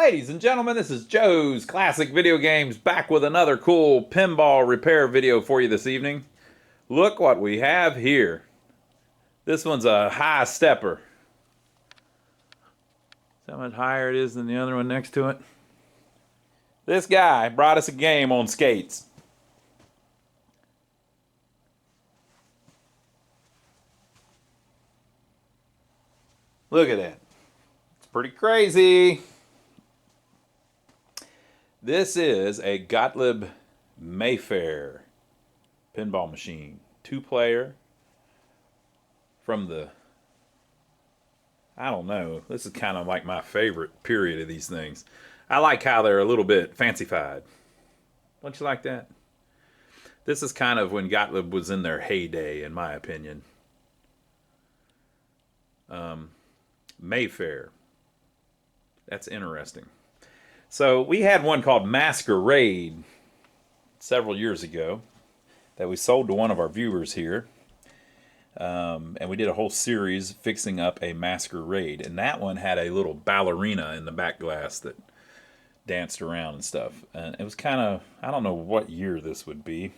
Ladies and gentlemen, this is Joe's Classic Video Games back with another cool pinball repair video for you this evening. Look what we have here. This one's a high stepper. See how much higher it is than the other one next to it? This guy brought us a game on skates. Look at that. It's pretty crazy. This is a Gottlieb MAYFAIR pinball machine. 2-player from the, I don't know, this is kind of like my favorite period of these things. I like how they're a little bit fancified. Don't you like that? This is kind of when Gottlieb was in their heyday, in my opinion. MAYFAIR. That's interesting. So we had one called Masquerade several years ago that we sold to one of our viewers here. And we did a whole series fixing up a Masquerade. And that one had a little ballerina in the back glass that danced around and stuff. And it was kind of, I don't know what year this would be.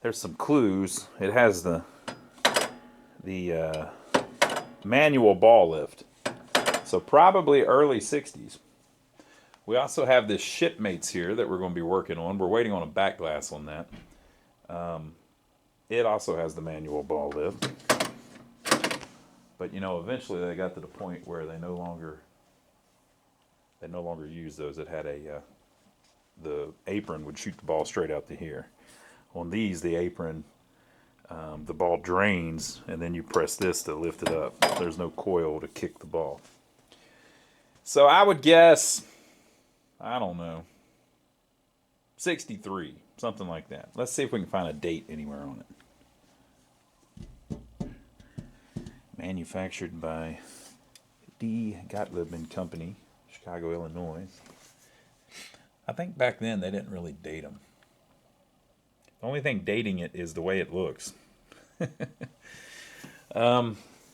There's some clues. It has the manual ball lift. So probably early 60s. We also have this Shipmates here that we're going to be working on. We're waiting on a back glass on that. It also has the manual ball lift. But you know, eventually they got to the point where they no longer use those. It had the apron would shoot the ball straight out to here. On these, the apron, the ball drains, and then you press this to lift it up. There's no coil to kick the ball. So I would guess, I don't know, 63, something like that. Let's see if we can find a date anywhere on it. Manufactured by D. Gottlieb and Company, Chicago, Illinois. I think back then they didn't really date them. The only thing dating it is the way it looks.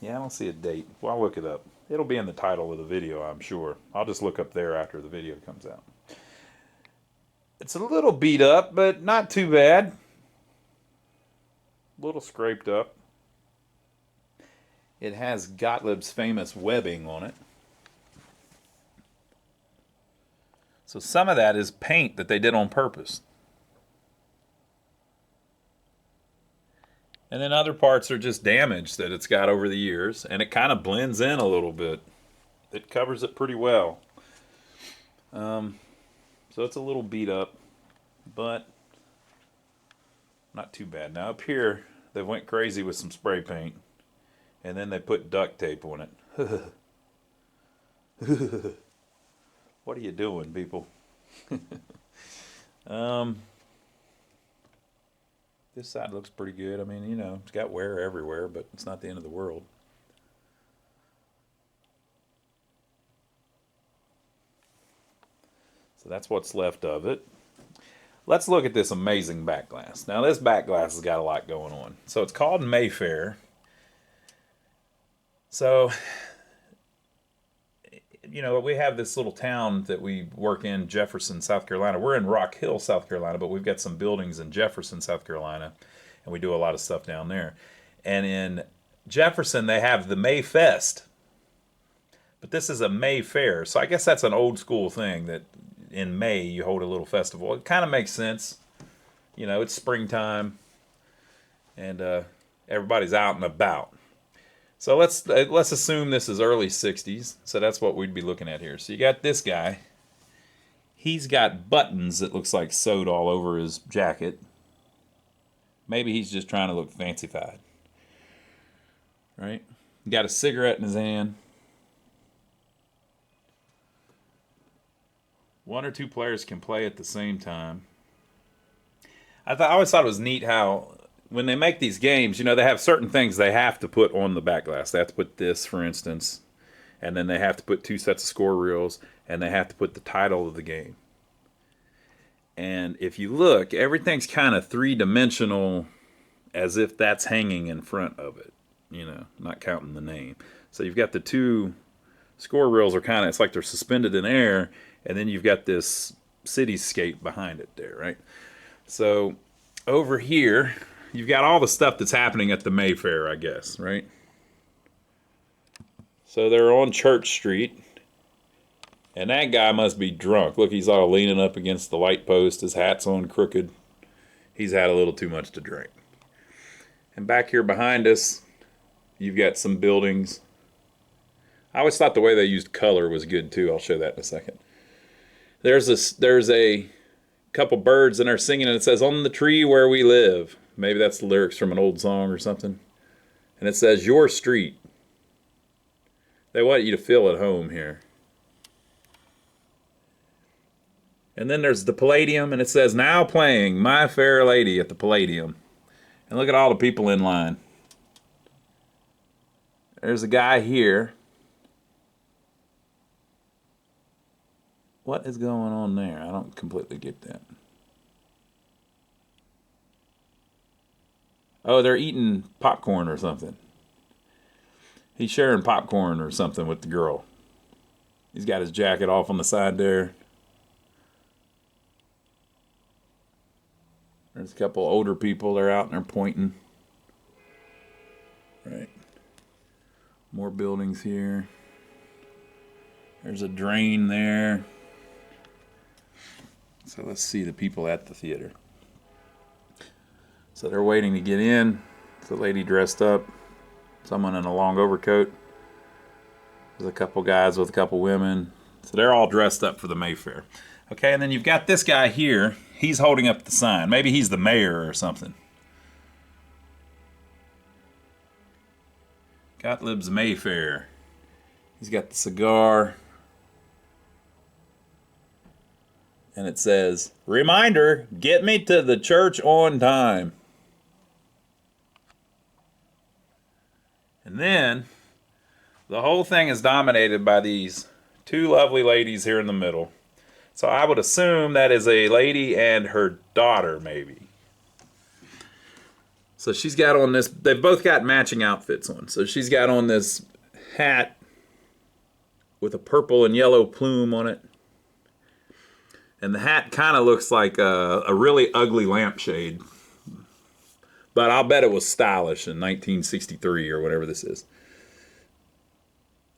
Yeah, I don't see a date. Well, I'll look it up. It'll be in the title of the video, I'm sure. I'll just look up there after the video comes out. It's a little beat up, but not too bad. A little scraped up. It has Gottlieb's famous webbing on it. So some of that is paint that they did on purpose. And then other parts are just damage that it's got over the years, and it kind of blends in a little bit. It covers it pretty well. So it's a little beat up, but not too bad. Now up here, they went crazy with some spray paint, and then they put duct tape on it. What are you doing, people? This side looks pretty good. I mean, you know, it's got wear everywhere, but it's not the end of the world. So that's what's left of it. Let's look at this amazing back glass. Now, this back glass has got a lot going on. So it's called MAYFAIR. So, you know, we have this little town that we work in, Jefferson, South Carolina. We're in Rock Hill, South Carolina, but we've got some buildings in Jefferson, South Carolina, and we do a lot of stuff down there. And in Jefferson, they have the Mayfest, but this is a MAYFAIR. So I guess that's an old school thing that in May you hold a little festival. It kind of makes sense. You know, it's springtime, and everybody's out and about. So let's assume this is early 60s. So that's what we'd be looking at here. So you got this guy. He's got buttons that looks like sewed all over his jacket. Maybe he's just trying to look fancified. Right? Got a cigarette in his hand. One or two players can play at the same time. I always thought it was neat how when they make these games, you know, they have certain things they have to put on the back glass. They have to put this, for instance, and then they have to put 2 sets of score reels, and they have to put the title of the game. And if you look, everything's kind of three-dimensional, as if that's hanging in front of it, you know, not counting the name. So you've got the 2 Score reels are kind of, it's like they're suspended in air, and then you've got this cityscape behind it there, right? So over here, you've got all the stuff that's happening at the MAYFAIR, I guess, right? So they're on Church Street, and that guy must be drunk. Look, he's all leaning up against the light post. His hat's on crooked. He's had a little too much to drink. And back here behind us, you've got some buildings. I always thought the way they used color was good too. I'll show that in a second. There's a couple birds and they're singing, and it says, "On the tree where we live." Maybe that's the lyrics from an old song or something. And it says, "Your street." They want you to feel at home here. And then there's the Palladium, and it says, "Now playing My Fair Lady" at the Palladium. And look at all the people in line. There's a guy here. What is going on there? I don't completely get that. Oh, they're eating popcorn or something. He's sharing popcorn or something with the girl. He's got his jacket off on the side there. There's a couple older people. They're out and they're pointing. Right. More buildings here. There's a drain there. So let's see the people at the theater. So they're waiting to get in. It's a lady dressed up. Someone in a long overcoat. There's a couple guys with a couple women. So they're all dressed up for the MAYFAIR. Okay, and then you've got this guy here. He's holding up the sign. Maybe he's the mayor or something. Gottlieb's MAYFAIR. He's got the cigar. And it says, "Reminder, get me to the church on time." And then the whole thing is dominated by these two lovely ladies here in the middle. So I would assume that is a lady and her daughter, maybe. So she's got on this, they've both got matching outfits on. So she's got on this hat with a purple and yellow plume on it. And the hat kind of looks like a really ugly lampshade. But I'll bet it was stylish in 1963 or whatever this is.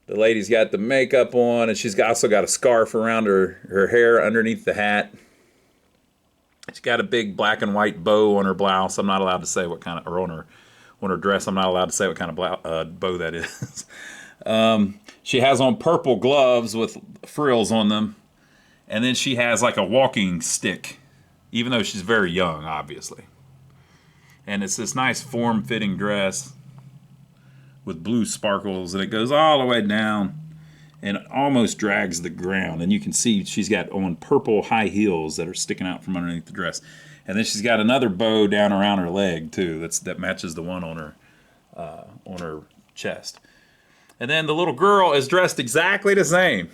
The lady's got the makeup on, and she's also got a scarf around her hair underneath the hat. She's got a big black and white bow on her blouse. I'm not allowed to say what kind of, or on her dress. I'm not allowed to say what kind of bow that is. She has on purple gloves with frills on them. And then she has like a walking stick, even though she's very young, obviously. And it's this nice form-fitting dress with blue sparkles, and it goes all the way down and it almost drags the ground. And you can see she's got on purple high heels that are sticking out from underneath the dress. And then she's got another bow down around her leg too. That matches the one on her chest. And then the little girl is dressed exactly the same.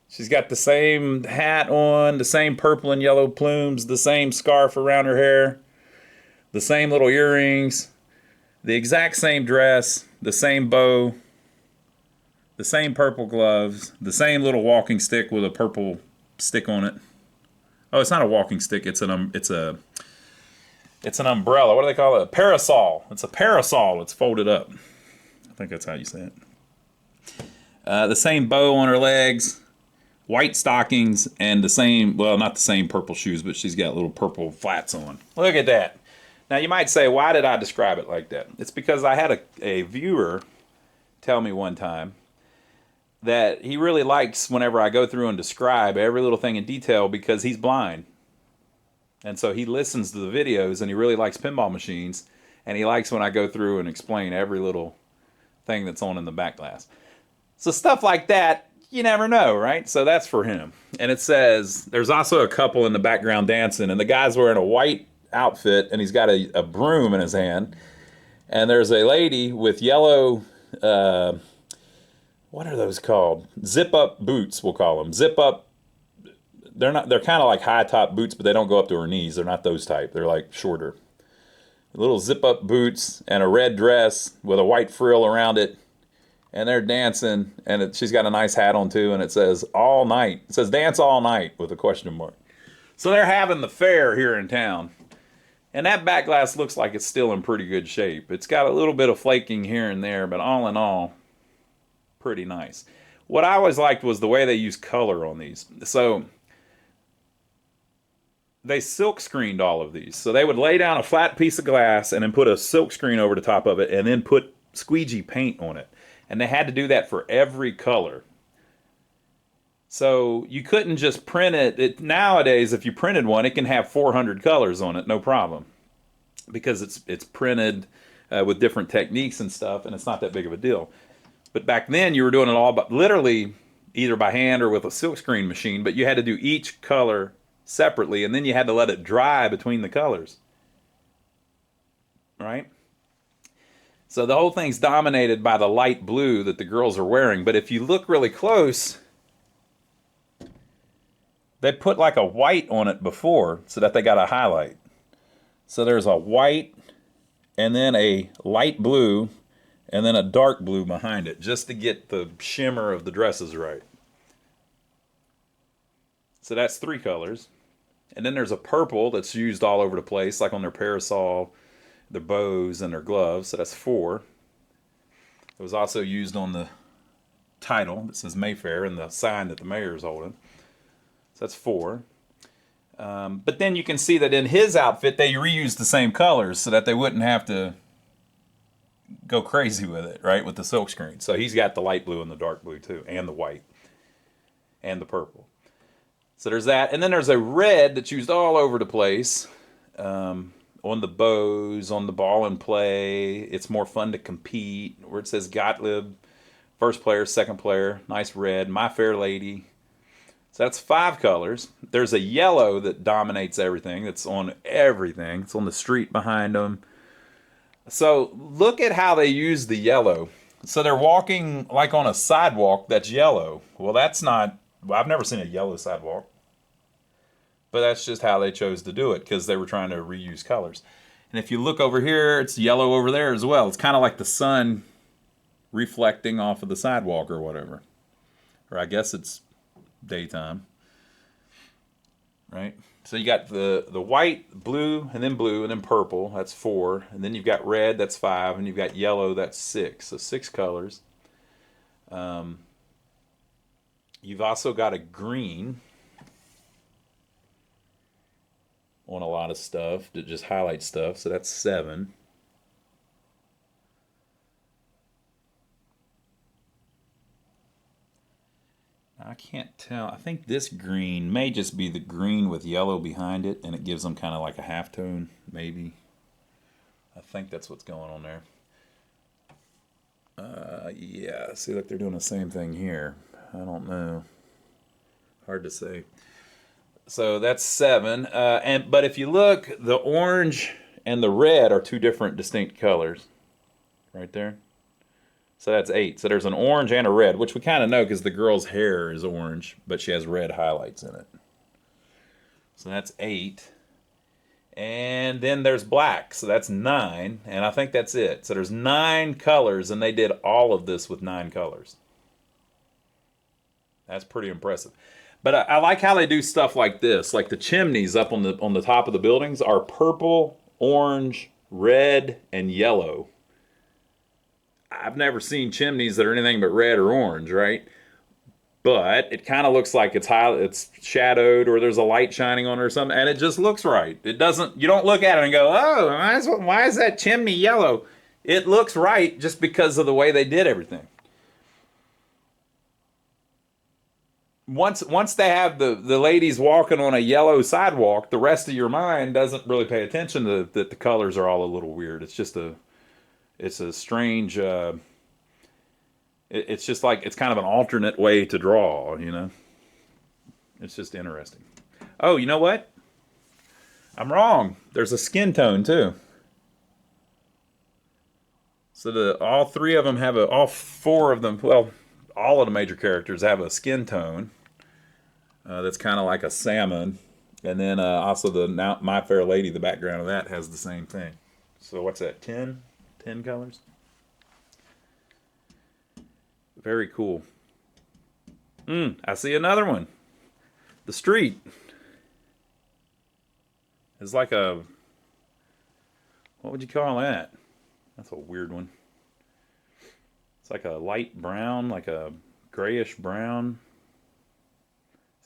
She's got the same hat on, the same purple and yellow plumes, the same scarf around her hair, the same little earrings, the exact same dress, the same bow, the same purple gloves, the same little walking stick with a purple stick on it. Oh, it's not a walking stick. It's an umbrella. What do they call it? A parasol. It's a parasol. It's folded up. I think that's how you say it. The same bow on her legs. White stockings, and the same, well, not the same purple shoes, but she's got little purple flats on. Look at that. Now, you might say, why did I describe it like that? It's because I had a viewer tell me one time that he really likes whenever I go through and describe every little thing in detail because he's blind. And so he listens to the videos, and he really likes pinball machines, and he likes when I go through and explain every little thing that's on in the back glass. So stuff like that, you never know, right? So that's for him. And it says, there's also a couple in the background dancing, and the guy's wearing a white outfit, and he's got a broom in his hand. And there's a lady with yellow, what are those called? Zip-up boots, we'll call them. Zip-up, they're kind of like high-top boots, but they don't go up to her knees. They're not those type. They're like shorter. Little zip-up boots and a red dress with a white frill around it. and they're dancing, and she's got a nice hat on too, and it says all night. It says dance all night with a question mark. So they're having the fair here in town. And that back glass looks like it's still in pretty good shape. It's got a little bit of flaking here and there, but all in all, pretty nice. What I always liked was the way they use color on these. So they silk screened all of these. So they would lay down a flat piece of glass and then put a silk screen over the top of it and then put squeegee paint on it. And they had to do that for every color. So you couldn't just print it. Nowadays, if you printed one, it can have 400 colors on it, no problem. Because it's printed with different techniques and stuff, and it's not that big of a deal. But back then, you were doing it all but literally either by hand or with a silkscreen machine, but you had to do each color separately, and then you had to let it dry between the colors. Right? So the whole thing's dominated by the light blue that the girls are wearing, but if you look really close, they put like a white on it before so that they got a highlight. So there's a white and then a light blue and then a dark blue behind it just to get the shimmer of the dresses right. So that's 3 colors. And then there's a purple that's used all over the place, like on their parasol, their bows, and their gloves. So that's 4. It was also used on the title that says Mayfair and the sign that the mayor is holding. So that's 4. But then you can see that in his outfit, they reused the same colors so that they wouldn't have to go crazy with it, right, with the silkscreen. So he's got the light blue and the dark blue, too, and the white, and the purple. So there's that. And then there's a red that's used all over the place, on the bows, on the ball and play. It's more fun to compete, where it says Gottlieb, first player, second player, nice red, My Fair Lady. So that's 5 colors. There's a yellow that dominates everything. That's on everything. It's on the street behind them. So look at how they use the yellow. So they're walking like on a sidewalk that's yellow. Well, that's not... Well, I've never seen a yellow sidewalk. But that's just how they chose to do it because they were trying to reuse colors. And if you look over here, it's yellow over there as well. It's kind of like the sun reflecting off of the sidewalk or whatever. Or I guess it's daytime, right? So you got the white, blue, and then purple. That's 4, and then you've got red. That's 5, and you've got yellow. That's 6. So 6 colors. You've also got a green on a lot of stuff that just highlights stuff. So that's 7. I can't tell. I think this green may just be the green with yellow behind it, and it gives them kind of like a halftone, maybe. I think that's what's going on there. Yeah, see, look, they're doing the same thing here. I don't know. Hard to say. So that's 7. But if you look, the orange and the red are 2 different distinct colors. Right there. So that's 8. So there's an orange and a red, which we kind of know because the girl's hair is orange, but she has red highlights in it. So that's 8. And then there's black, so that's 9, and I think that's it. So there's 9 colors, and they did all of this with 9 colors. That's pretty impressive. But I like how they do stuff like this. Like the chimneys up on the top of the buildings are purple, orange, red, and yellow. I've never seen chimneys that are anything but red or orange, right? But it kind of looks like it's shadowed or there's a light shining on it or something, and it just looks right. It doesn't. You don't look at it and go, "Oh, why is that chimney yellow?" It looks right just because of the way they did everything. Once they have the ladies walking on a yellow sidewalk, the rest of your mind doesn't really pay attention to that the colors are all a little weird. It's a strange. It's just like it's kind of an alternate way to draw, you know. It's just interesting. Oh, you know what? I'm wrong. There's a skin tone too. So all 3 of them have all 4 of them. Well, all of the major characters have a skin tone that's kind of like a salmon, and then also the My Fair Lady. The background of that has the same thing. So what's that? 10 colors. Very cool. I see another one. The street. It's like a... What would you call that? That's a weird one. It's like a light brown, like a grayish brown.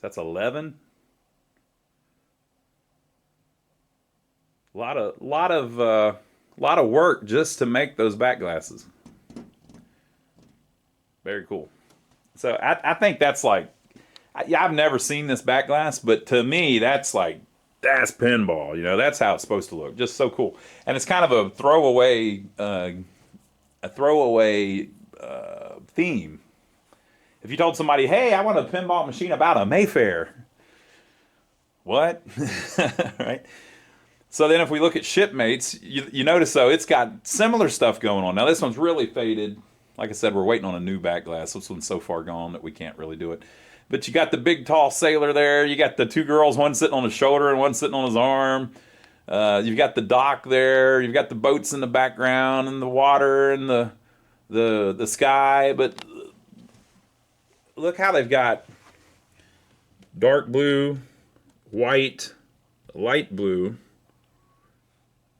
That's 11. A lot of work just to make those back glasses. Very cool. So I think that's like, I've never seen this back glass, but to me that's pinball. You know, that's how it's supposed to look. Just so cool, and it's kind of a throwaway theme. If you told somebody, "Hey, I want a pinball machine about a MAYFAIR," what? Right? So then if we look at shipmates, you notice though it's got similar stuff going on. Now this one's really faded. Like I said, we're waiting on a new back glass. This one's so far gone that we can't really do it. But you got the big tall sailor there. You got the two girls, one sitting on his shoulder and one sitting on his arm. You've got the dock there. You've got the boats in the background and the water and the sky. But look how they've got dark blue, white, light blue,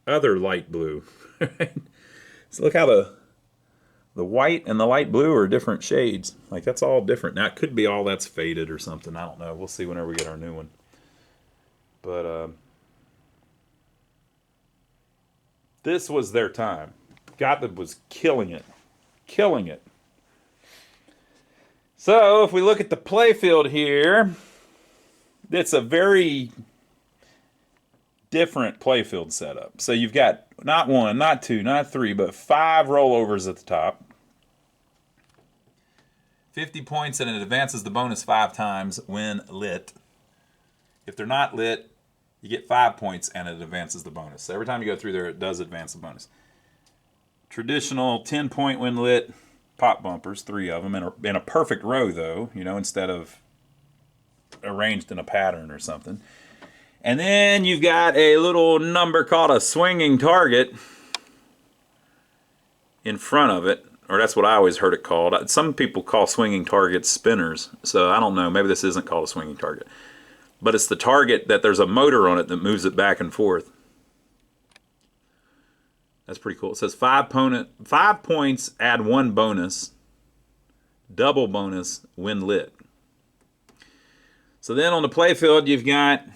other light blue. So look how the white and the light blue are different shades. Like, that's all different. Now, it could be all that's faded or something. I don't know. We'll see whenever we get our new one. But this was their time. Gottlieb was killing it. Killing it. So, if we look at the playfield here, it's a very different playfield setup. So you've got not one, not two, not three, but 5 rollovers at the top. 50 points, and it advances the bonus 5 times when lit. If they're not lit, you get 5 points, and it advances the bonus. So every time you go through there, it does advance the bonus. Traditional 10-point when lit pop bumpers, 3 of them, in a perfect row, though, you know, instead of arranged in a pattern or something. And then you've got a little number called a swinging target in front of it, or that's what I always heard it called. Some people call swinging targets spinners, so I don't know. Maybe this isn't called a swinging target. But it's the target that there's a motor on it that moves it back and forth. That's pretty cool. It says 5 points, add 1 bonus, double bonus when lit. So then on the playfield, you've got...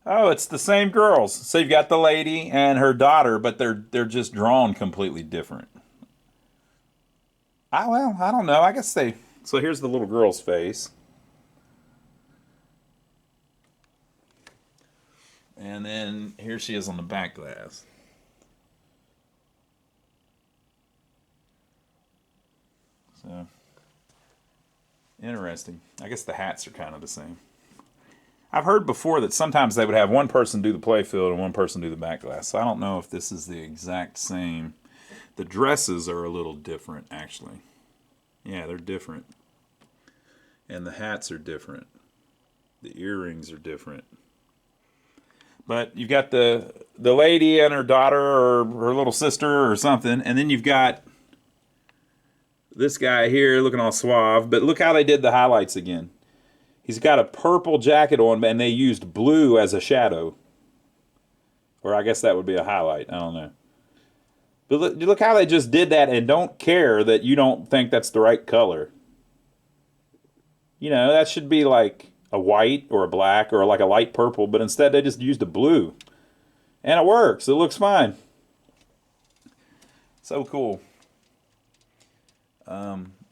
Oh, it's the same girls. So you've got the lady and her daughter, but they're just drawn completely different. Well, I don't know. I guess they... So here's the little girl's face. And then here she is on the back glass. So, interesting. I guess the hats are kind of the same. I've heard before that sometimes they would have one person do the playfield and one person do the back glass. So I don't know if this is the exact same. The dresses are a little different, actually. Yeah, they're different. And the hats are different. The earrings are different. But you've got the lady and her daughter or her little sister or something. And then you've got this guy here looking all suave. But look how they did the highlights again. He's got a purple jacket on, and they used blue as a shadow. Or I guess that would be a highlight. I don't know. But look how they just did that and don't care that you don't think that's the right color. You know, that should be like a white or a black or like a light purple, but instead they just used a blue. And it works. It looks fine. So cool.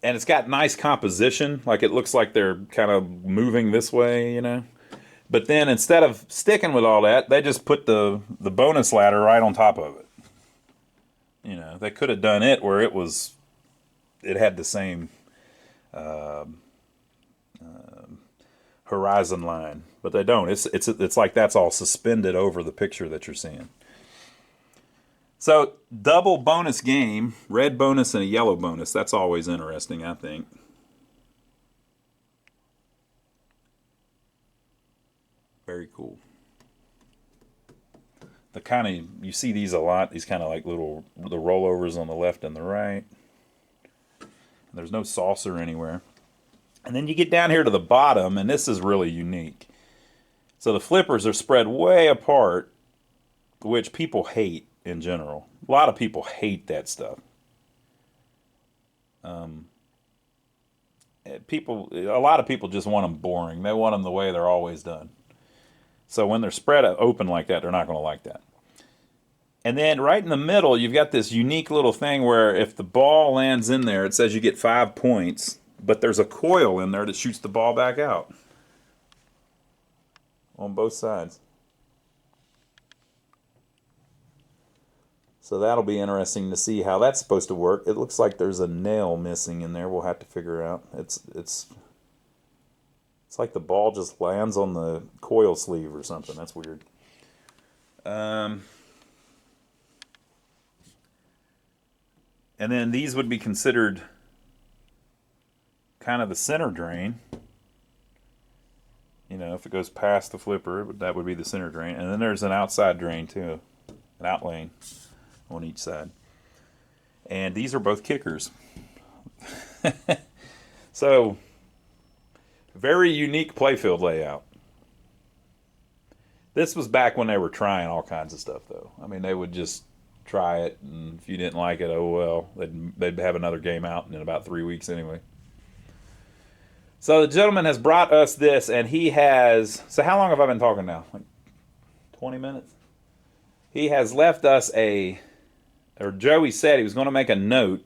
And it's got nice composition. Like, it looks like they're kind of moving this way, you know. But then instead of sticking with all that, they just put the bonus ladder right on top of it. You know, they could have done it where it had the same horizon line, but they don't. It's like that's all suspended over the picture that you're seeing. So, double bonus game, red bonus and a yellow bonus. That's always interesting, I think. Very cool. You see these a lot, these kind of like the rollovers on the left and the right. And There's no saucer anywhere. And then you get down here to the bottom, and this is really unique. So the flippers are spread way apart, which people hate in general. A lot of people hate that stuff. A lot of people just want them boring. They want them the way they're always done. So when they're spread open like that, they're not going to like that. And then right in the middle, you've got this unique little thing where if the ball lands in there, it says you get 5 points, but there's a coil in there that shoots the ball back out on both sides. So that'll be interesting to see how that's supposed to work. It looks like there's a nail missing in there. We'll have to figure out. It's like the ball just lands on the coil sleeve or something. That's weird. And then these would be considered kind of the center drain. You know, if it goes past the flipper, that would be the center drain. And then there's an outside drain too, an out lane on each side. And these are both kickers. So, very unique playfield layout. This was back when they were trying all kinds of stuff, though. I mean, they would just try it, and if you didn't like it, oh well. They'd have another game out in about 3 weeks anyway. So the gentleman has brought us this, and he has... So how long have I been talking now? Like 20 minutes? He has left us or Joey said he was going to make a note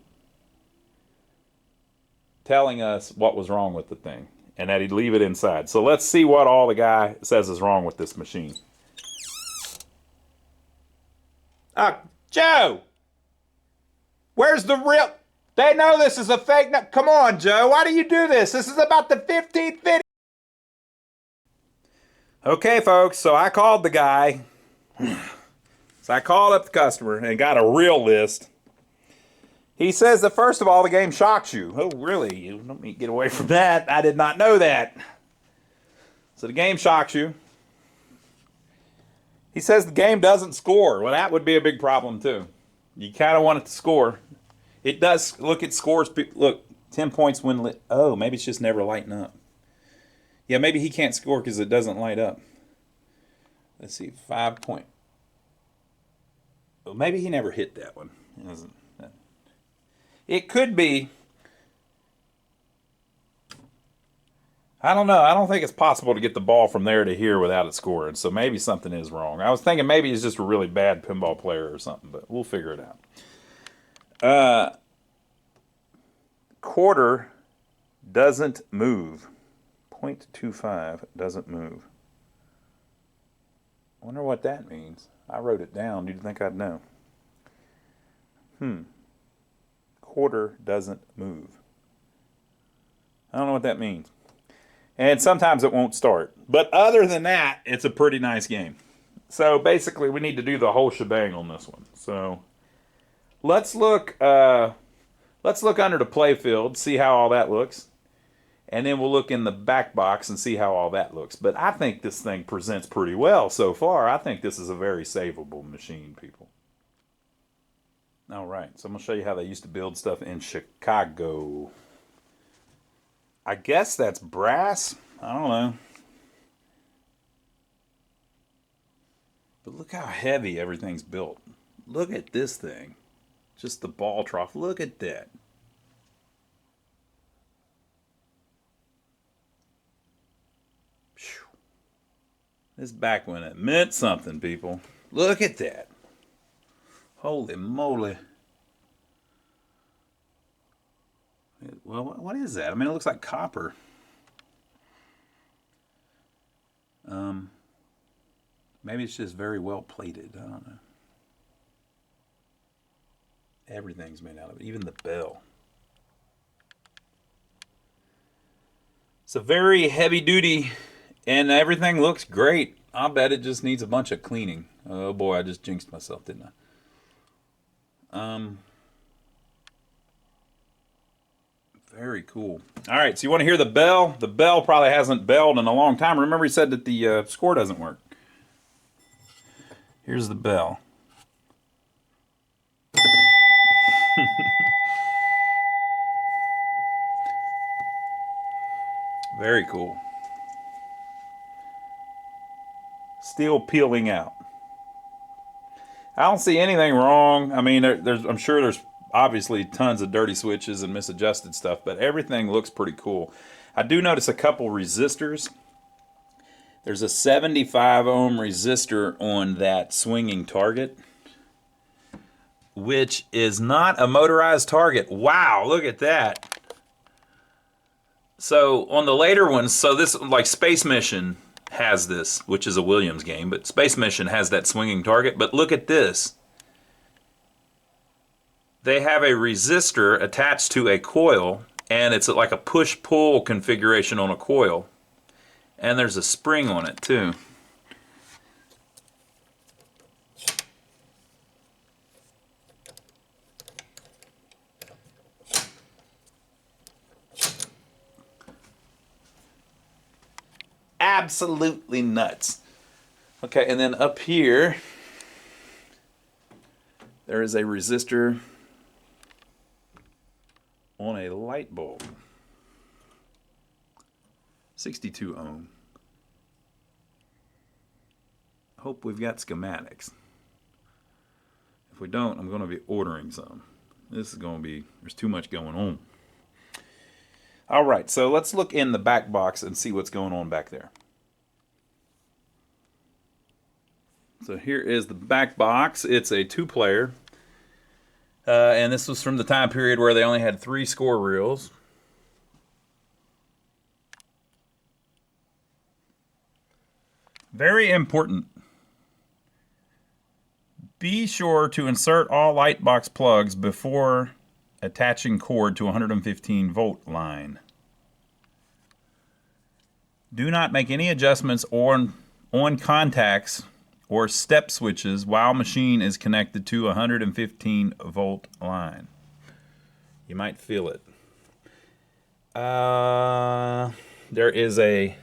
telling us what was wrong with the thing, and that he'd leave it inside. So let's see what all the guy says is wrong with this machine. Joe! Where's the real... They know this is a fake... No, come on, Joe. Why do you do this? This is about the 15th video. Okay, folks. So I called the guy. So I called up the customer and got a real list. He says that first of all, the game shocks you. Oh, really? Let me get away from that. I did not know that. So the game shocks you. He says the game doesn't score. Well, that would be a big problem, too. You kind of want it to score. It does. Look, it scores. Look, 10 points when lit. Oh, maybe it's just never lighting up. Yeah, maybe he can't score because it doesn't light up. Let's see, 5 point. Well, maybe he never hit that one. It could be. I don't know. I don't think it's possible to get the ball from there to here without it scoring. So maybe something is wrong. I was thinking maybe he's just a really bad pinball player or something, but we'll figure it out. Quarter doesn't move. 0.25 doesn't move. I wonder what that means. I wrote it down. Do you think I'd know? Quarter doesn't move. I don't know what that means. And sometimes it won't start. But other than that, it's a pretty nice game. So basically, we need to do the whole shebang on this one. So let's look under the playfield, see how all that looks. And then we'll look in the back box and see how all that looks. But I think this thing presents pretty well so far. I think this is a very savable machine, people. All right, so I'm going to show you how they used to build stuff in Chicago. I guess that's brass. I don't know. But look how heavy everything's built. Look at this thing. Just the ball trough. Look at that. This is back when it meant something, people. Look at that. Holy moly. Well, what is that? I mean, it looks like copper. Maybe it's just very well plated. I don't know. Everything's made out of it, even the bell. It's a very heavy duty, and everything looks great. I'll bet it just needs a bunch of cleaning. Oh boy, I just jinxed myself, didn't I? Very cool. All right, so you want to hear the bell? The bell probably hasn't belled in a long time. Remember he said that the score doesn't work. Here's the bell. Very cool. Still peeling out. I don't see anything wrong. I mean, I'm sure there's obviously tons of dirty switches and misadjusted stuff, but everything looks pretty cool. I do notice a couple resistors. There's a 75 ohm resistor on that swinging target, which is not a motorized target. Wow, look at that. So on the later ones, so this, like Space Mission has this, which is a Williams game, but Space Mission has that swinging target. But look at this. They have a resistor attached to a coil, and it's like a push-pull configuration on a coil. And there's a spring on it too. Absolutely nuts. Okay, and then up here, there is a resistor on a light bulb. 62 ohm. Hope we've got schematics. If we don't, I'm going to be ordering some. This is going to be, there's too much going on. All right, so let's look in the back box and see what's going on back there. So here is the back box. It's a 2-player. And this was from the time period where they only had 3 score reels. Very important. Be sure to insert all light box plugs before attaching cord to 115 volt line. Do not make any adjustments on contacts or step switches while machine is connected to 115 volt line. You might feel it. There is a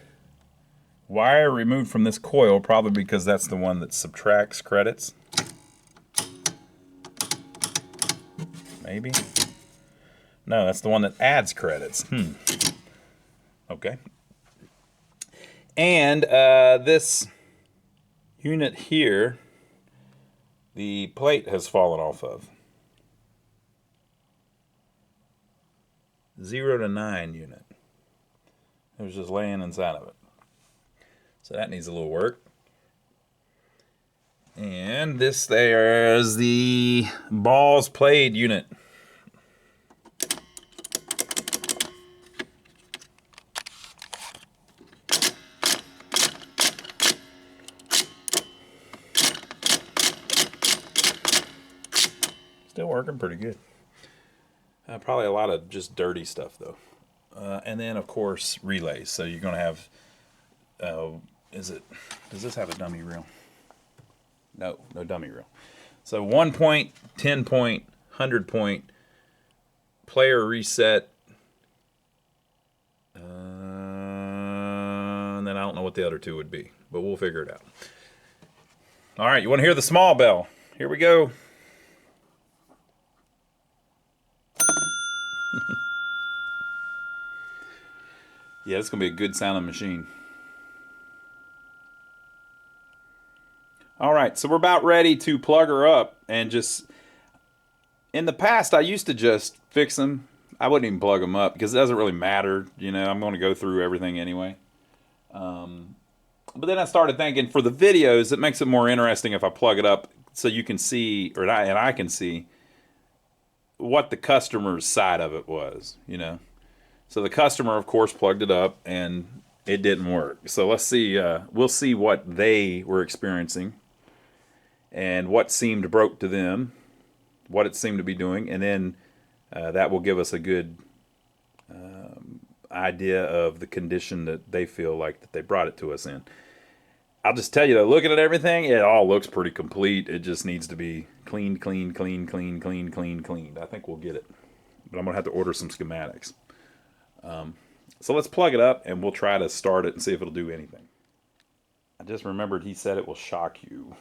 wire removed from this coil, probably because that's the one that subtracts credits. Maybe? No, that's the one that adds credits. Okay. And this unit here, the plate has fallen off of. 0 to 9 unit. It was just laying inside of it. So that needs a little work. And this there is the balls played unit. Still working pretty good. Probably a lot of just dirty stuff though. And then of course relays. So you're going to have, does this have a dummy reel? No, no dummy reel. So 1 point, 10 point, 100 point, player reset. And then I don't know what the other two would be, but we'll figure it out. All right, you want to hear the small bell? Here we go. Yeah, it's going to be a good sounding machine. All right, so we're about ready to plug her up and just, in the past, I used to just fix them. I wouldn't even plug them up because it doesn't really matter. You know, I'm going to go through everything anyway. But then I started thinking for the videos, it makes it more interesting if I plug it up so you can see, and I can see what the customer's side of it was, you know. So the customer, of course, plugged it up and it didn't work. So let's see, we'll see what they were experiencing and what seemed broke to them, what it seemed to be doing, and then that will give us a good idea of the condition that they feel like that they brought it to us in. I'll just tell you though, looking at everything, it all looks pretty complete. It just needs to be cleaned. I think we'll get it, but I'm gonna have to order some schematics. So let's plug it up and we'll try to start it and see if it'll do anything. I just remembered he said it will shock you.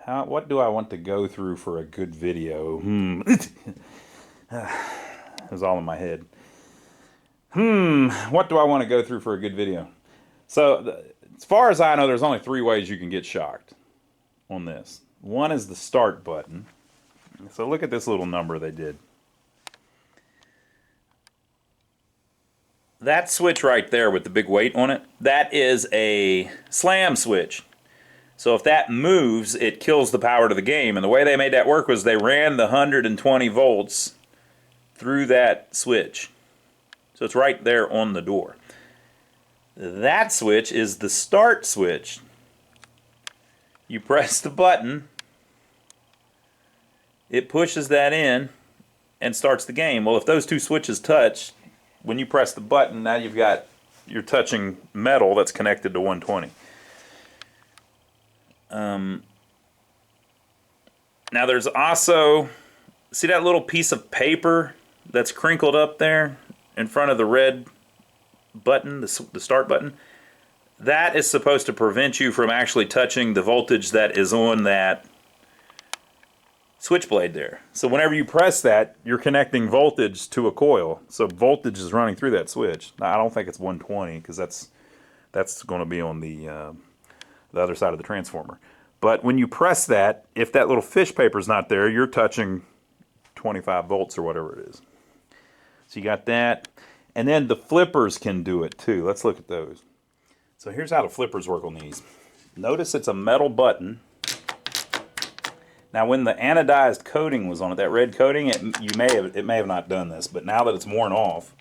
What do I want to go through for a good video? It was all in my head. What do I want to go through for a good video? So, as far as I know, there's only 3 ways you can get shocked on this. One is the start button. So look at this little number they did. That switch right there with the big weight on it, that is a slam switch. So if that moves, it kills the power to the game. And the way they made that work was they ran the 120 volts through that switch. So it's right there on the door. That switch is the start switch. You press the button, it pushes that in and starts the game. Well, if those 2 switches touch, when you press the button, now you're touching metal that's connected to 120. Now there's also, see that little piece of paper that's crinkled up there in front of the red button, the start button? That is supposed to prevent you from actually touching the voltage that is on that switchblade there. So whenever you press that, you're connecting voltage to a coil. So voltage is running through that switch. Now, I don't think it's 120 because that's going to be on the other side of the transformer. But when you press that, if that little fish paper is not there, you're touching 25 volts or whatever it is. So you got that. And then the flippers can do it too. Let's look at those. So here's how the flippers work on these. Notice it's a metal button. Now when the anodized coating was on it, that red coating, it may have not done this, but now that it's worn off,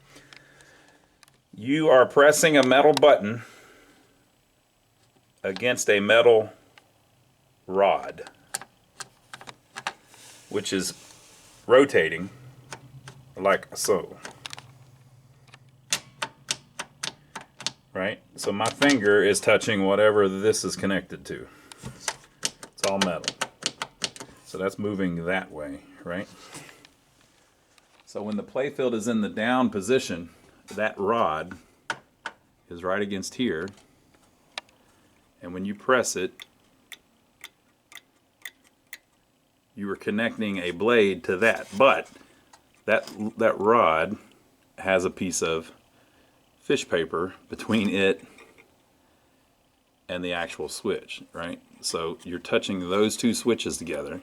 you are pressing a metal button against a metal rod, which is rotating like so. Right? So my finger is touching whatever this is connected to. It's all metal. So that's moving that way, right? So when the playfield is in the down position, that rod is right against here. And when you press it, you are connecting a blade to that. But that rod has a piece of fish paper between it and the actual switch, right? So you're touching those 2 switches together,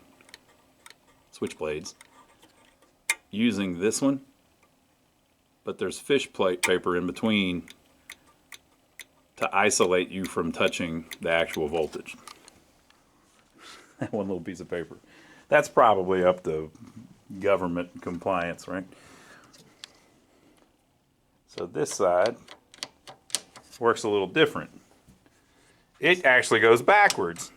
switch blades, using this one, but there's fish plate paper in between to isolate you from touching the actual voltage. That one little piece of paper. That's probably up to government compliance, right? So this side works a little different. It actually goes backwards,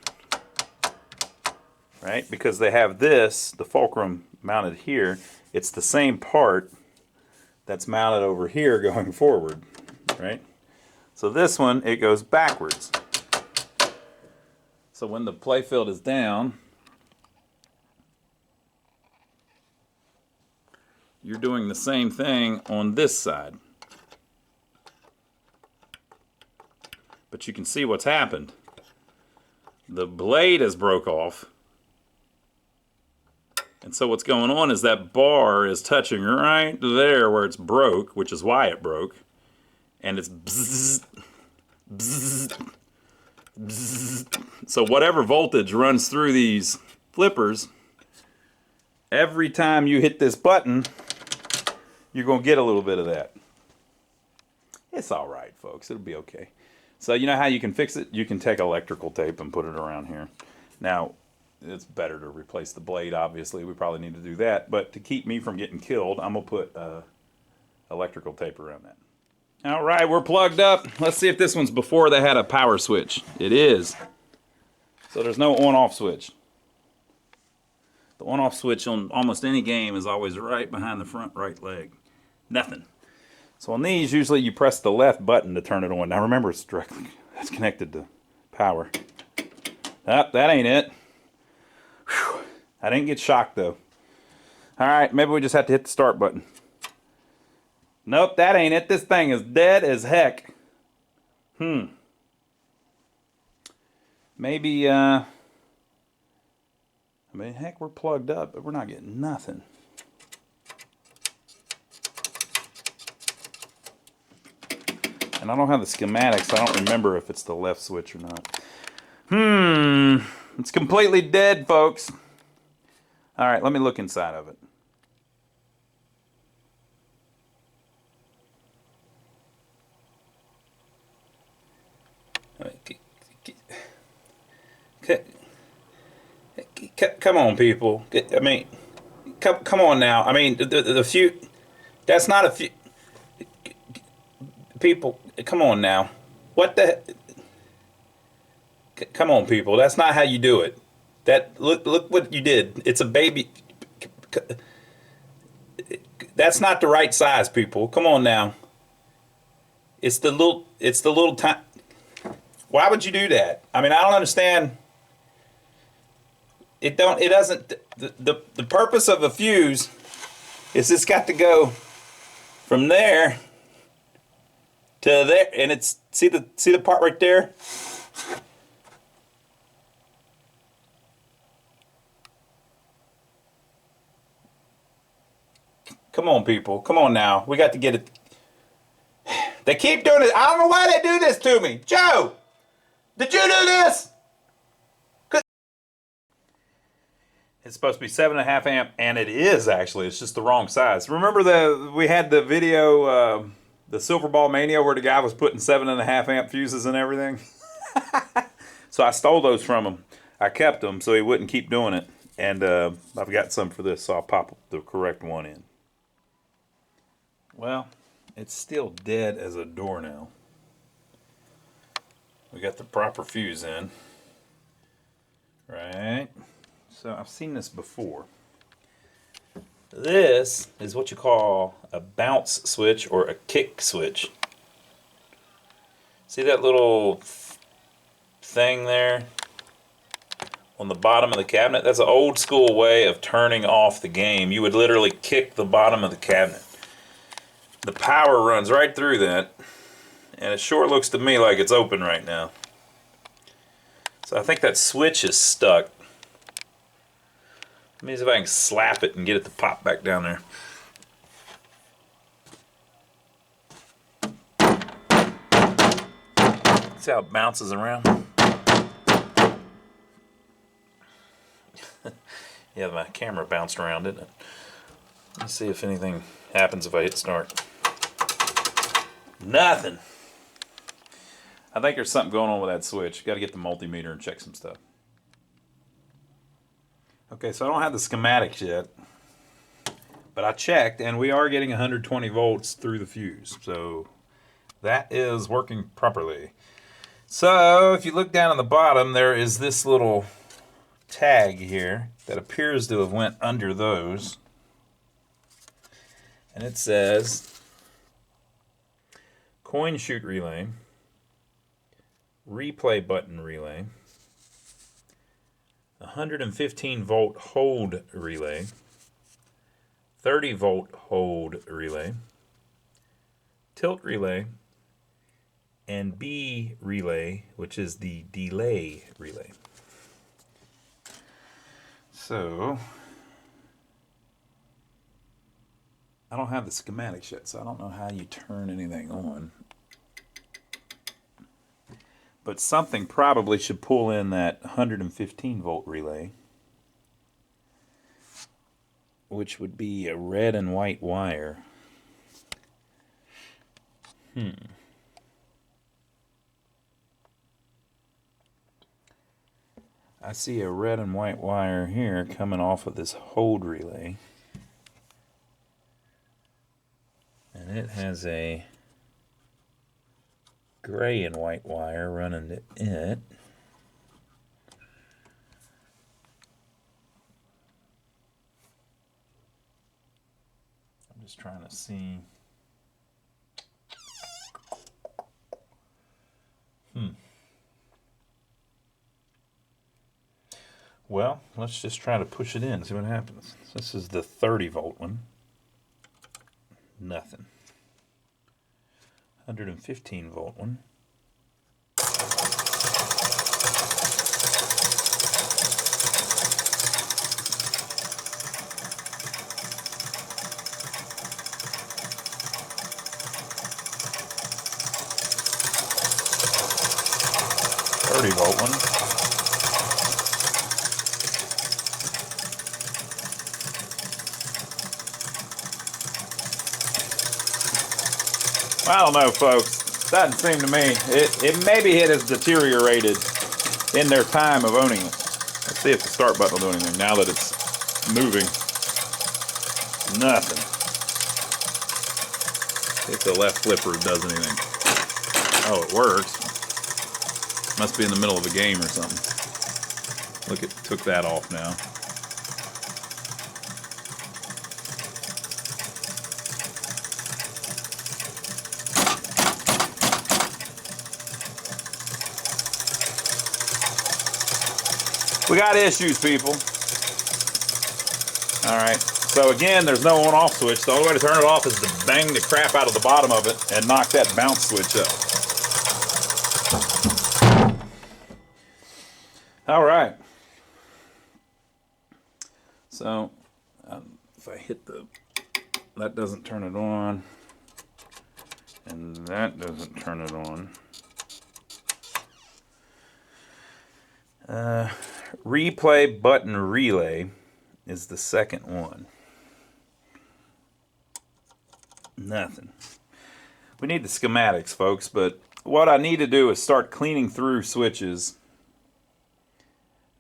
right? Because they have this, the fulcrum mounted here. It's the same part that's mounted over here going forward, right? So this one, it goes backwards. So when the playfield is down, you're doing the same thing on this side. But you can see what's happened. The blade has broke off. And so what's going on is that bar is touching right there where it's broke, which is why it broke. And it's bzzz, bzzz, bzzz. So whatever voltage runs through these flippers, every time you hit this button, you're going to get a little bit of that. It's all right, folks. It'll be okay. So you know how you can fix it? You can take electrical tape and put it around here. Now, it's better to replace the blade, obviously. We probably need to do that. But to keep me from getting killed, I'm going to put electrical tape around that. All right, we're plugged up. Let's see if this one's before they had a power switch. It is. So there's no on-off switch. The on-off switch on almost any game is always right behind the front right leg. Nothing. So on these, usually you press the left button to turn it on. Now remember, it's connected to power. Oh, that ain't it. Whew. I didn't get shocked though. All right, maybe we just have to hit the start button. Nope, that ain't it. This thing is dead as heck. Maybe I mean, heck, we're plugged up, but we're not getting nothing. And I don't have the schematics, so I don't remember if it's the left switch or not. It's completely dead, folks. All right, let me look inside of it. Come on, people. I mean, come on now. I mean, the few. That's not a few. People, come on now. What the? Come on, people. That's not how you do it. Look what you did. It's a baby. That's not the right size, people. Come on now. It's the little time. Why would you do that? I mean, I don't understand. It doesn't. The purpose of a fuse is it's got to go from there to there, and it's see the part right there. Come on, people. Come on now. We got to get it. They keep doing it. I don't know why they do this to me. Joe, did you do this? It's supposed to be 7.5 amp, and it is actually. It's just the wrong size. Remember we had the video, the Silver Ball Mania, where the guy was putting 7.5 amp fuses and everything. So I stole those from him. I kept them so he wouldn't keep doing it, and I've got some for this, so I'll pop the correct one in. Well, it's still dead as a door now. We got the proper fuse in, right? So I've seen this before. This is what you call a bounce switch or a kick switch. See that little thing there on the bottom of the cabinet? That's an old school way of turning off the game. You would literally kick the bottom of the cabinet. The power runs right through that, and it sure looks to me like it's open right now. So I think that switch is stuck. Let me see if I can slap it and get it to pop back down there. See how it bounces around? Yeah, my camera bounced around, didn't it? Let's see if anything happens if I hit start. Nothing. I think there's something going on with that switch. Got to get the multimeter and check some stuff. Okay, so I don't have the schematics yet, but I checked, and we are getting 120 volts through the fuse, so that is working properly. So if you look down on the bottom, there is this little tag here that appears to have went under those, and it says coin chute relay, replay button relay, 115 volt hold relay, 30 volt hold relay, tilt relay, and B relay, which is the delay relay. So I don't have the schematics yet, so I don't know how you turn anything on. But something probably should pull in that 115 volt relay, which would be a red and white wire. I see a red and white wire here coming off of this hold relay. And it has a gray and white wire running to it. I'm just trying to see. Well, let's just try to push it in, see what happens. So this is the 30 volt one. Nothing. 115 volt one. 30-volt one. I don't know, folks. Doesn't seem to me. Maybe it has deteriorated in their time of owning it. Let's see if the start button will do anything now that it's moving. Nothing. If the left flipper does anything. Oh, it works. Must be in the middle of a game or something. Look, it took that off now. We got issues, people. All right. So again, there's no on-off switch. The only way to turn it off is to bang the crap out of the bottom of it and knock that bounce switch up. All right. So if I hit that doesn't turn it on, and that doesn't turn it on. Replay button relay is the second one. Nothing. We need the schematics, folks, but what I need to do is start cleaning through switches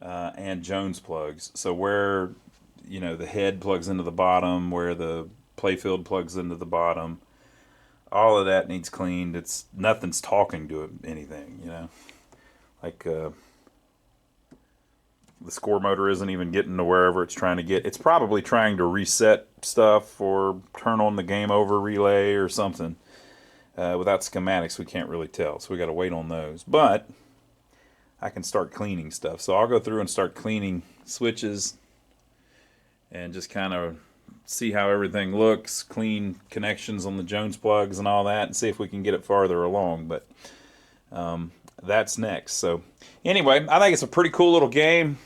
and Jones plugs. So where, you know, the head plugs into the bottom, where the playfield plugs into the bottom, all of that needs cleaned. Nothing's talking to it, anything, you know. Like the score motor isn't even getting to wherever it's trying to get. It's probably trying to reset stuff or turn on the game over relay or something. Without schematics, we can't really tell, so we got to wait on those. But I can start cleaning stuff. So I'll go through and start cleaning switches and just kind of see how everything looks, clean connections on the Jones plugs and all that, and see if we can get it farther along. But that's next. So anyway, I think it's a pretty cool little game.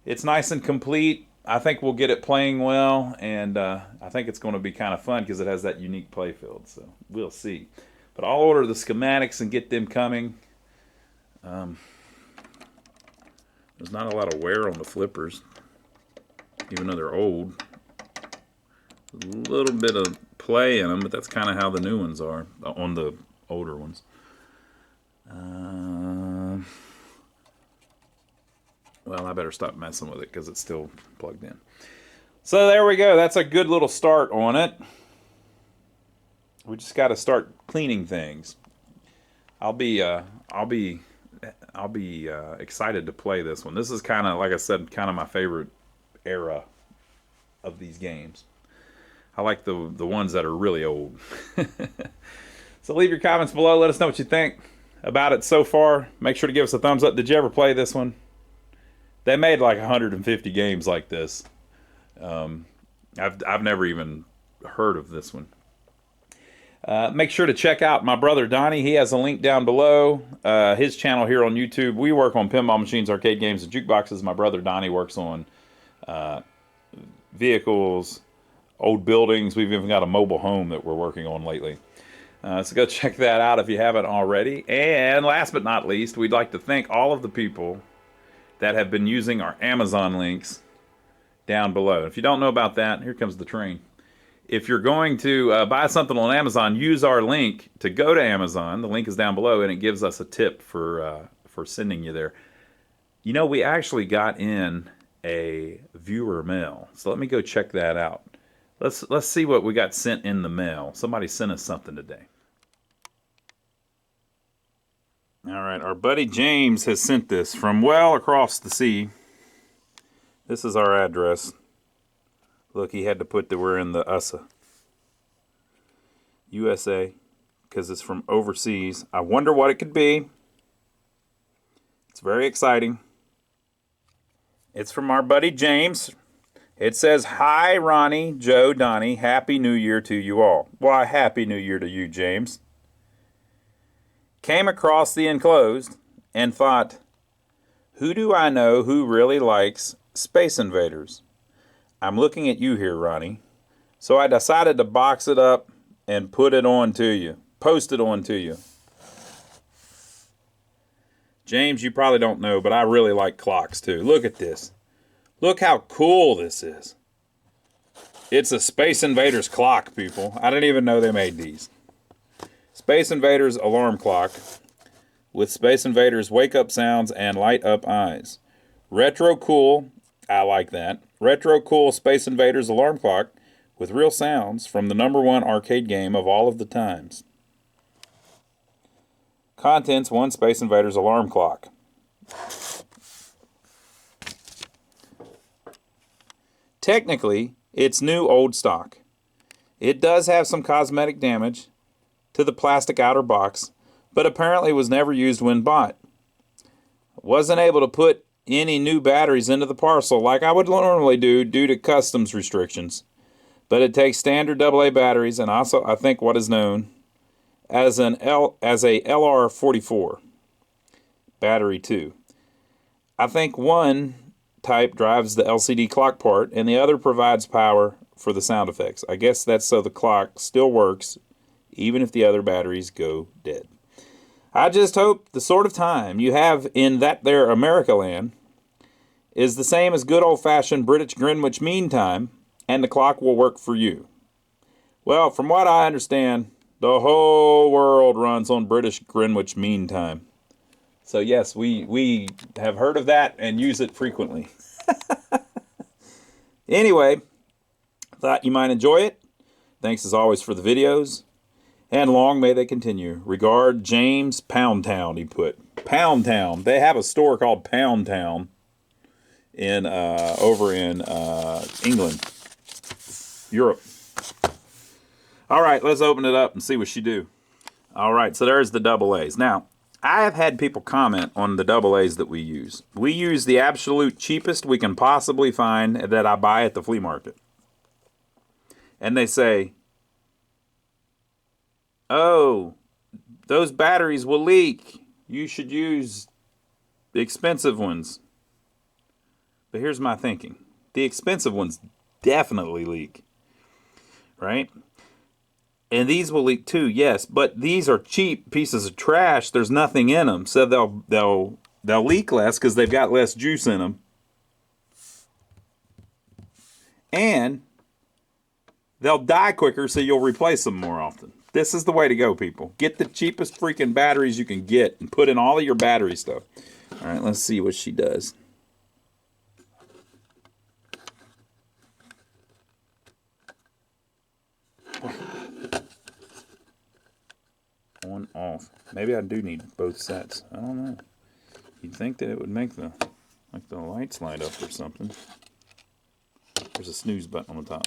It's nice and complete. I think we'll get it playing well, and I think it's going to be kind of fun because it has that unique playfield. So we'll see. But I'll order the schematics and get them coming. There's not a lot of wear on the flippers, even though they're old. A little bit of play in them, but that's kind of how the new ones are on the older ones. Well, I better stop messing with it because it's still plugged in. So there we go. That's a good little start on it. We just got to start cleaning things. I'll be excited to play this one. This is kind of, like I said, kind of my favorite era of these games. I like the ones that are really old. So leave your comments below. Let us know what you think about it so far. Make sure to give us a thumbs up. Did you ever play this one? They made like 150 games like this. I've never even heard of this one. Make sure to check out my brother Donnie. He has a link down below. His channel here on YouTube. We work on pinball machines, arcade games, and jukeboxes. My brother Donnie works on vehicles, old buildings. We've even got a mobile home that we're working on lately. So go check that out if you haven't already. And last but not least, we'd like to thank all of the people that have been using our Amazon links down below. If you don't know about that, here comes the train. If you're going to buy something on Amazon, use our link to go to Amazon. The link is down below, and it gives us a tip for sending you there. You know, we actually got in a viewer mail, so let me go check that out. Let's see what we got sent in the mail. Somebody sent us something today. All right, our buddy James has sent this from well across the sea. This is our address. Look, he had to put that we're in the USA, because it's from overseas. I wonder what it could be. It's very exciting. It's from our buddy James. It says, "Hi, Ronnie, Joe, Donnie. Happy New Year to you all." Why, Happy New Year to you, James. Came across the enclosed and thought, who do I know who really likes Space Invaders? I'm looking at you here, Ronnie. So I decided to box it up and put it on to you. Post it on to you. James, you probably don't know, but I really like clocks too. Look at this. Look how cool this is. It's a Space Invaders clock, people. I didn't even know they made these. Space Invaders alarm clock with Space Invaders wake-up sounds and light-up eyes. Retro cool, I like that. Retro cool Space Invaders alarm clock with real sounds from the #1 arcade game of all of the times. Contents: 1 Space Invaders alarm clock. Technically, it's new old stock. It does have some cosmetic damage to the plastic outer box, but apparently was never used when bought. Wasn't able to put any new batteries into the parcel like I would normally do due to customs restrictions. But it takes standard AA batteries and also I think what is known as a LR44 battery too. I think one type drives the LCD clock part and the other provides power for the sound effects. I guess that's so the clock still works even if the other batteries go dead. I just hope the sort of time you have in that there America land is the same as good old-fashioned British Greenwich Mean Time, and the clock will work for you. Well, from what I understand, the whole world runs on British Greenwich Mean Time. So yes, we have heard of that and use it frequently. Anyway, thought you might enjoy it. Thanks as always for the videos. And long may they continue. Regard, James Pound Town, he put. Pound Town. They have a store called Pound Town in over in England. Europe. All right, let's open it up and see what she do. All right, so there's the AA's. Now, I have had people comment on the AA's that we use. We use the absolute cheapest we can possibly find that I buy at the flea market. And they say, oh, those batteries will leak. You should use the expensive ones. But here's my thinking. The expensive ones definitely leak. Right? And these will leak too, yes. But these are cheap pieces of trash. There's nothing in them. So they'll leak less because they've got less juice in them. And they'll die quicker so you'll replace them more often. This is the way to go, people. Get the cheapest freaking batteries you can get and put in all of your battery stuff. All right, let's see what she does. On, off. Maybe I do need both sets. I don't know. You'd think that it would make the lights light up or something. There's a snooze button on the top.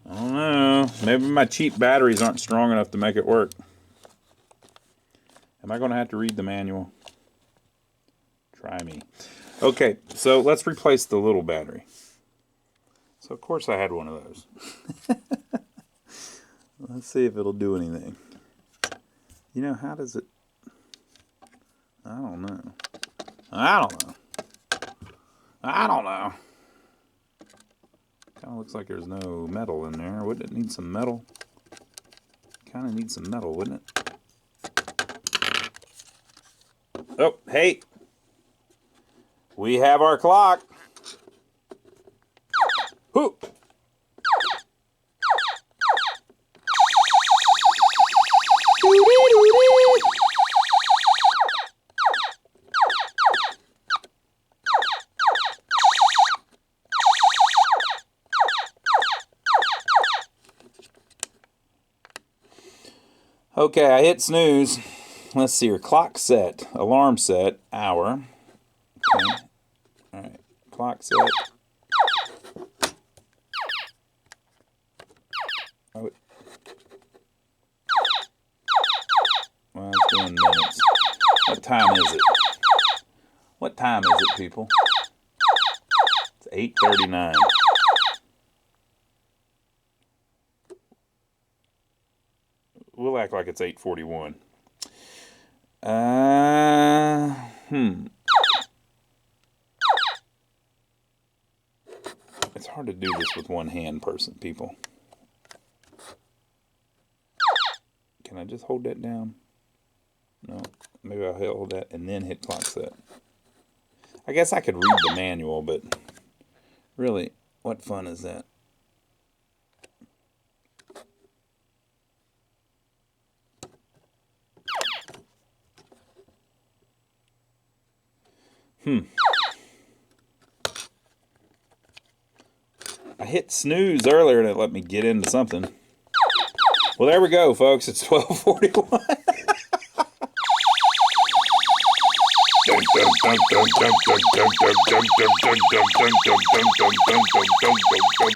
I don't know. Maybe my cheap batteries aren't strong enough to make it work. Am I going to have to read the manual? Try me. Okay, so let's replace the little battery. So, of course, I had one of those. Let's see if it'll do anything. You know, how does it... I don't know. I don't know. Kind of looks like there's no metal in there. Wouldn't it need some metal? Kind of need some metal, wouldn't it? Oh, hey. We have our clock. Whoo. Okay, I hit snooze. Let's see here. Clock set, alarm set, hour. Okay. All right, clock set. Oh, well, it's doing minutes. What time is it? What time is it, people? It's 8:39. We'll act like it's 8:41. It's hard to do this with one hand, people. I just hold that down? No. Maybe I'll hold that and then hit clock set. I guess I could read the manual, but really, what fun is that? I hit snooze earlier and it let me get into something. Well, there we go, folks. It's 12:41.